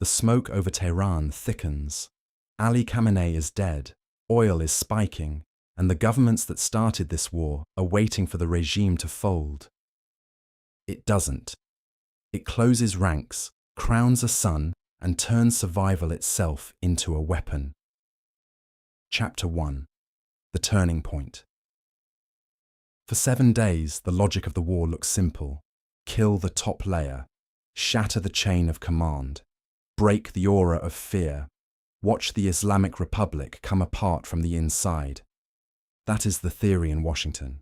The smoke over Tehran thickens. Ali Khamenei is dead, oil is spiking, and the governments that started this war are waiting for the regime to fold. It doesn't. It closes ranks, crowns a son, and turns survival itself into a weapon. Chapter 1. The Turning Point. For 7 days, the logic of the war looks simple. Kill the top layer, shatter the chain of command, break the aura of fear, watch the Islamic Republic come apart from the inside. That is the theory in Washington.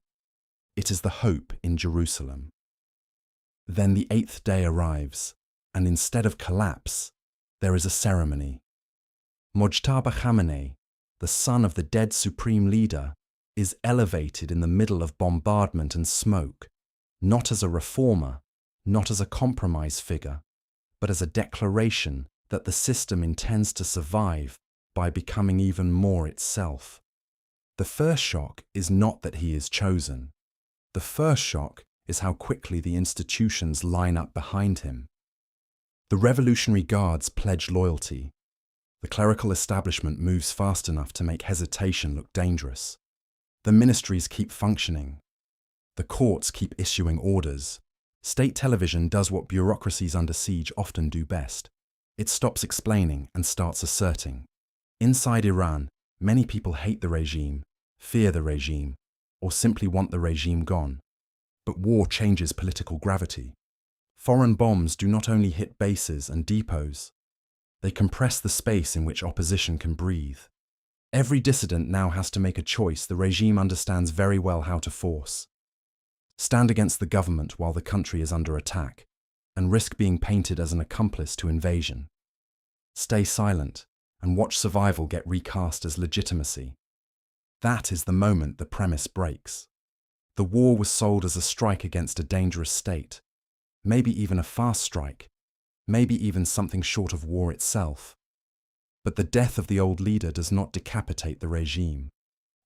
It is the hope in Jerusalem. Then the 8th day arrives, and instead of collapse, there is a ceremony. Mojtaba Khamenei, the son of the dead supreme leader, is elevated in the middle of bombardment and smoke, not as a reformer, not as a compromise figure, but as a declaration that the system intends to survive by becoming even more itself. The first shock is not that he is chosen. The first shock is how quickly the institutions line up behind him. The Revolutionary Guards pledge loyalty. The clerical establishment moves fast enough to make hesitation look dangerous. The ministries keep functioning. The courts keep issuing orders. State television does what bureaucracies under siege often do best. It stops explaining and starts asserting. Inside Iran, many people hate the regime, fear the regime, or simply want the regime gone. But war changes political gravity. Foreign bombs do not only hit bases and depots, they compress the space in which opposition can breathe. Every dissident now has to make a choice the regime understands very well how to force. Stand against the government while the country is under attack, and risk being painted as an accomplice to invasion. Stay silent and watch survival get recast as legitimacy. That is the moment the premise breaks. The war was sold as a strike against a dangerous state, maybe even a fast strike, maybe even something short of war itself. But the death of the old leader does not decapitate the regime.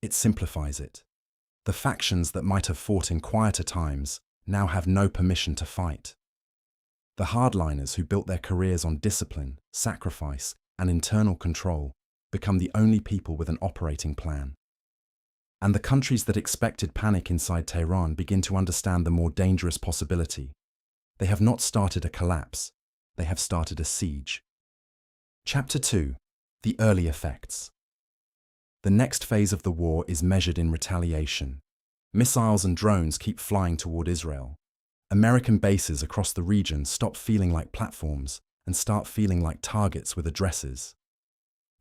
It simplifies it. The factions that might have fought in quieter times now have no permission to fight. The hardliners who built their careers on discipline, sacrifice, and internal control become the only people with an operating plan. And the countries that expected panic inside Tehran begin to understand the more dangerous possibility. They have not started a collapse, they have started a siege. Chapter 2. The Early Effects. The next phase of the war is measured in retaliation. Missiles and drones keep flying toward Israel. American bases across the region stop feeling like platforms and start feeling like targets with addresses.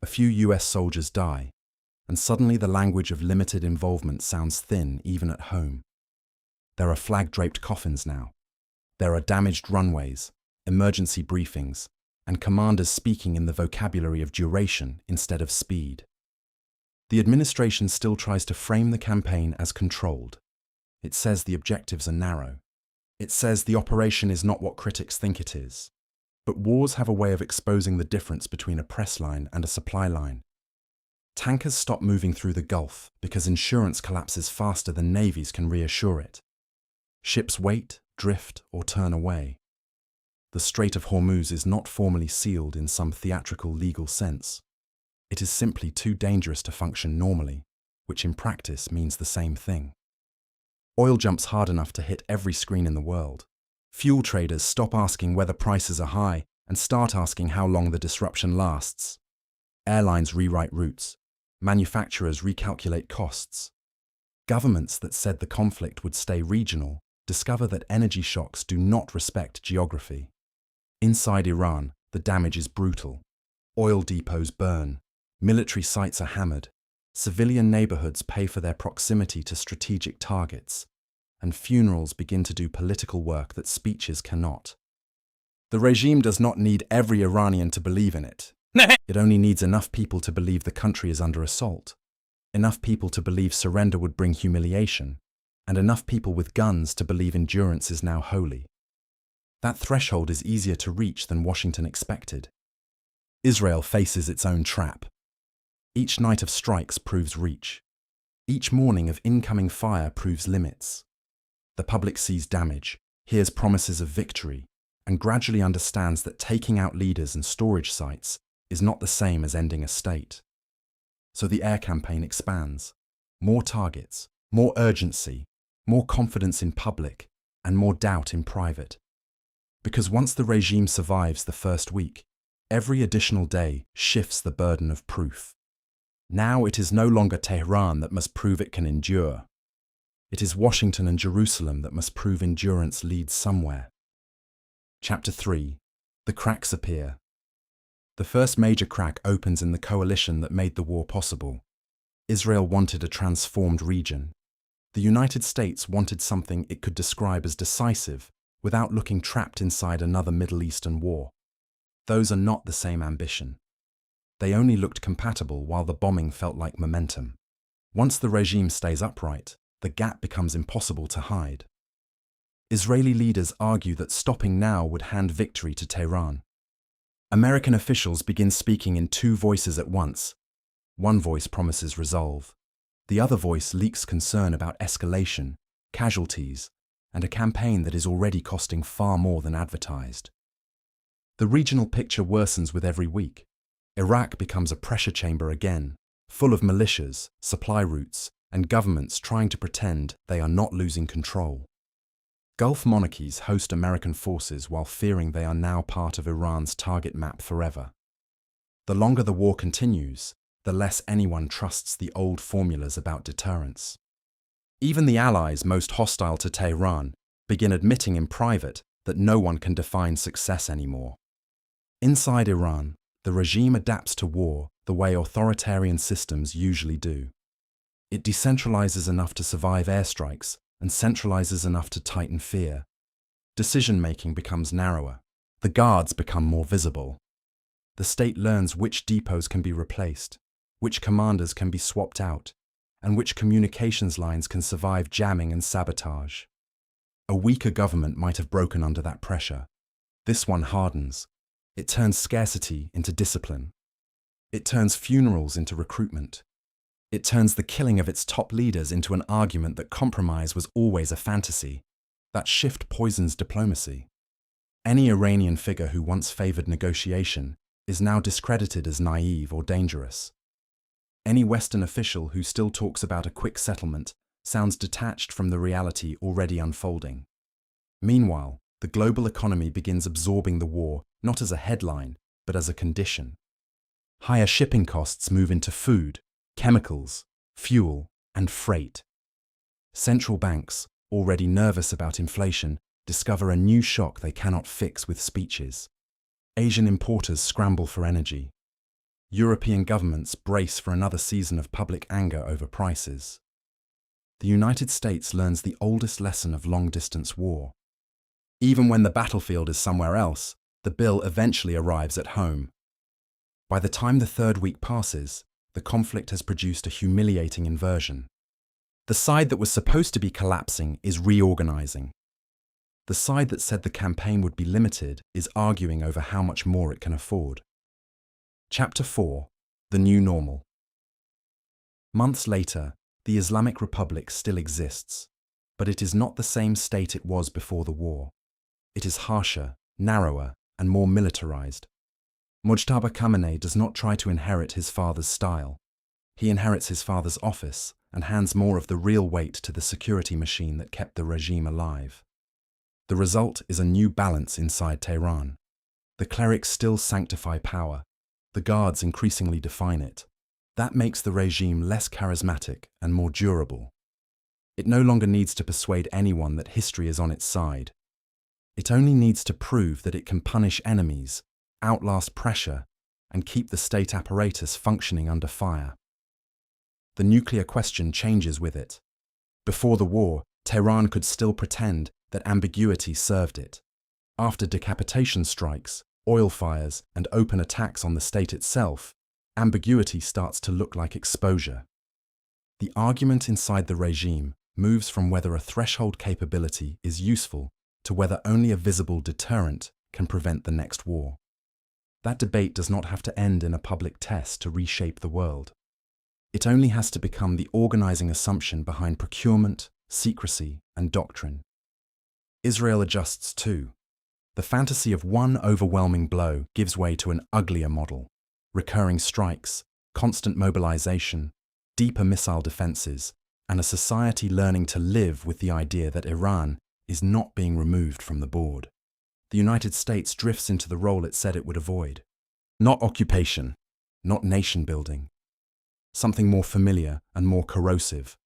A few US soldiers die, and suddenly the language of limited involvement sounds thin even at home. There are flag-draped coffins now. There are damaged runways, emergency briefings, and commanders speaking in the vocabulary of duration instead of speed. The administration still tries to frame the campaign as controlled. It says the objectives are narrow. It says the operation is not what critics think it is. But wars have a way of exposing the difference between a press line and a supply line. Tankers stop moving through the Gulf because insurance collapses faster than navies can reassure it. Ships wait, drift, or turn away. The Strait of Hormuz is not formally sealed in some theatrical legal sense. It is simply too dangerous to function normally, which in practice means the same thing. Oil jumps hard enough to hit every screen in the world. Fuel traders stop asking whether prices are high and start asking how long the disruption lasts. Airlines rewrite routes. Manufacturers recalculate costs. Governments that said the conflict would stay regional discover that energy shocks do not respect geography. Inside Iran, the damage is brutal. Oil depots burn. Military sites are hammered. Civilian neighborhoods pay for their proximity to strategic targets. And funerals begin to do political work that speeches cannot. The regime does not need every Iranian to believe in it. It only needs enough people to believe the country is under assault, enough people to believe surrender would bring humiliation, and enough people with guns to believe endurance is now holy. That threshold is easier to reach than Washington expected. Israel faces its own trap. Each night of strikes proves reach. Each morning of incoming fire proves limits. The public sees damage, hears promises of victory, and gradually understands that taking out leaders and storage sites is not the same as ending a state. So the air campaign expands. More targets, more urgency, more confidence in public, and more doubt in private. Because once the regime survives the first week, every additional day shifts the burden of proof. Now it is no longer Tehran that must prove it can endure. It is Washington and Jerusalem that must prove endurance leads somewhere. Chapter 3. The cracks appear. The first major crack opens in the coalition that made the war possible. Israel wanted a transformed region. The United States wanted something it could describe as decisive without looking trapped inside another Middle Eastern war. Those are not the same ambition. They only looked compatible while the bombing felt like momentum. Once the regime stays upright, the gap becomes impossible to hide. Israeli leaders argue that stopping now would hand victory to Tehran. American officials begin speaking in two voices at once. One voice promises resolve. The other voice leaks concern about escalation, casualties, and a campaign that is already costing far more than advertised. The regional picture worsens with every week. Iraq becomes a pressure chamber again, full of militias, supply routes, and governments trying to pretend they are not losing control. Gulf monarchies host American forces while fearing they are now part of Iran's target map forever. The longer the war continues, the less anyone trusts the old formulas about deterrence. Even the allies most hostile to Tehran begin admitting in private that no one can define success anymore. Inside Iran, the regime adapts to war the way authoritarian systems usually do. It decentralizes enough to survive airstrikes and centralizes enough to tighten fear. Decision-making becomes narrower. The guards become more visible. The state learns which depots can be replaced, which commanders can be swapped out, and which communications lines can survive jamming and sabotage. A weaker government might have broken under that pressure. This one hardens. It turns scarcity into discipline. It turns funerals into recruitment. It turns the killing of its top leaders into an argument that compromise was always a fantasy. That shift poisons diplomacy. Any Iranian figure who once favored negotiation is now discredited as naive or dangerous. Any Western official who still talks about a quick settlement sounds detached from the reality already unfolding. Meanwhile, the global economy begins absorbing the war not as a headline, but as a condition. Higher shipping costs move into food, chemicals, fuel, and freight. Central banks, already nervous about inflation, discover a new shock they cannot fix with speeches. Asian importers scramble for energy. European governments brace for another season of public anger over prices. The United States learns the oldest lesson of long-distance war. Even when the battlefield is somewhere else, the bill eventually arrives at home. By the time the third week passes, the conflict has produced a humiliating inversion. The side that was supposed to be collapsing is reorganizing. The side that said the campaign would be limited is arguing over how much more it can afford. Chapter 4. The New Normal. Months later, the Islamic Republic still exists, but it is not the same state it was before the war. It is harsher, narrower, and more militarized. Mujtaba Khamenei does not try to inherit his father's style. He inherits his father's office and hands more of the real weight to the security machine that kept the regime alive. The result is a new balance inside Tehran. The clerics still sanctify power. The guards increasingly define it. That makes the regime less charismatic and more durable. It no longer needs to persuade anyone that history is on its side. It only needs to prove that it can punish enemies, outlast pressure, and keep the state apparatus functioning under fire. The nuclear question changes with it. Before the war, Tehran could still pretend that ambiguity served it. After decapitation strikes, oil fires, and open attacks on the state itself, ambiguity starts to look like exposure. The argument inside the regime moves from whether a threshold capability is useful to whether only a visible deterrent can prevent the next war. That debate does not have to end in a public test to reshape the world. It only has to become the organizing assumption behind procurement, secrecy, and doctrine. Israel adjusts too. The fantasy of one overwhelming blow gives way to an uglier model: recurring strikes, constant mobilization, deeper missile defenses, and a society learning to live with the idea that Iran is not being removed from the board. The United States drifts into the role it said it would avoid. Not occupation, not nation building. Something more familiar and more corrosive.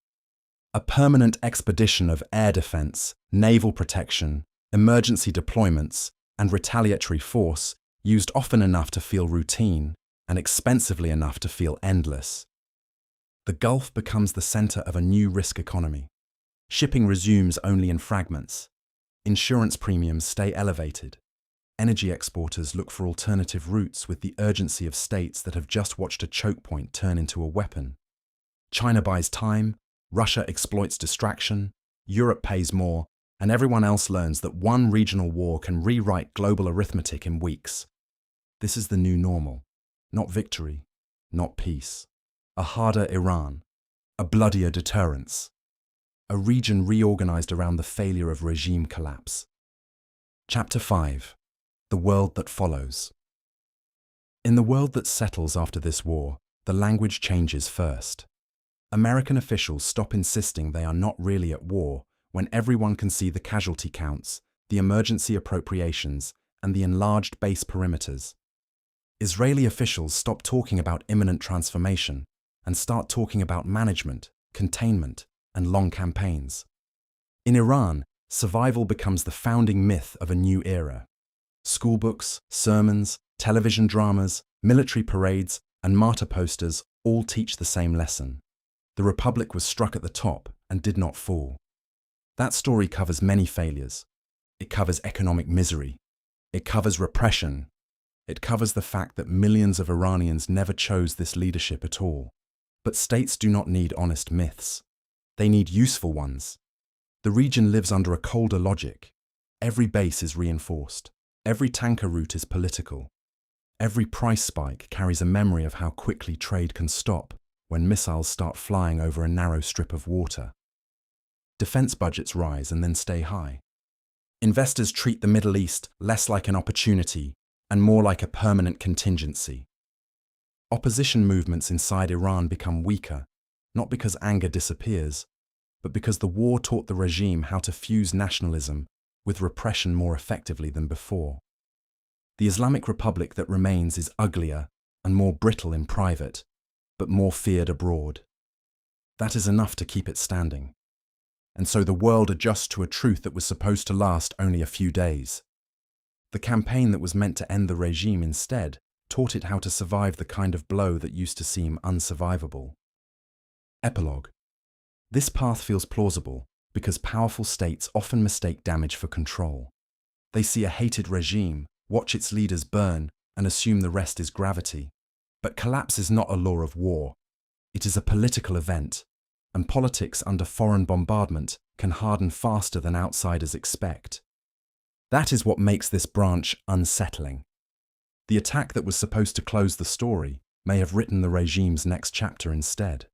A permanent expedition of air defense, naval protection, emergency deployments, and retaliatory force used often enough to feel routine and expensively enough to feel endless. The Gulf becomes the center of a new risk economy. Shipping resumes only in fragments. Insurance premiums stay elevated. Energy exporters look for alternative routes with the urgency of states that have just watched a choke point turn into a weapon. China buys time, Russia exploits distraction, Europe pays more, and everyone else learns that one regional war can rewrite global arithmetic in weeks. This is the new normal. Not victory, not peace. A harder Iran, a bloodier deterrence. A region reorganized around the failure of regime collapse. Chapter 5. The world that follows. In the world that settles after this war, the language changes first. American officials stop insisting they are not really at war when everyone can see the casualty counts, the emergency appropriations, and the enlarged base perimeters. Israeli officials stop talking about imminent transformation and start talking about management, containment, and long campaigns. In Iran, survival becomes the founding myth of a new era. Schoolbooks, sermons, television dramas, military parades, and martyr posters all teach the same lesson. The Republic was struck at the top and did not fall. That story covers many failures. It covers economic misery. It covers repression. It covers the fact that millions of Iranians never chose this leadership at all. But states do not need honest myths. They need useful ones. The region lives under a colder logic. Every base is reinforced. Every tanker route is political. Every price spike carries a memory of how quickly trade can stop when missiles start flying over a narrow strip of water. Defense budgets rise and then stay high. Investors treat the Middle East less like an opportunity and more like a permanent contingency. Opposition movements inside Iran become weaker, not because anger disappears, but because the war taught the regime how to fuse nationalism with repression more effectively than before. The Islamic Republic that remains is uglier and more brittle in private, but more feared abroad. That is enough to keep it standing. And so the world adjusts to a truth that was supposed to last only a few days. The campaign that was meant to end the regime instead taught it how to survive the kind of blow that used to seem unsurvivable. Epilogue. This path feels plausible because powerful states often mistake damage for control. They see a hated regime, watch its leaders burn, and assume the rest is gravity. But collapse is not a law of war. It is a political event, and politics under foreign bombardment can harden faster than outsiders expect. That is what makes this branch unsettling. The attack that was supposed to close the story may have written the regime's next chapter instead.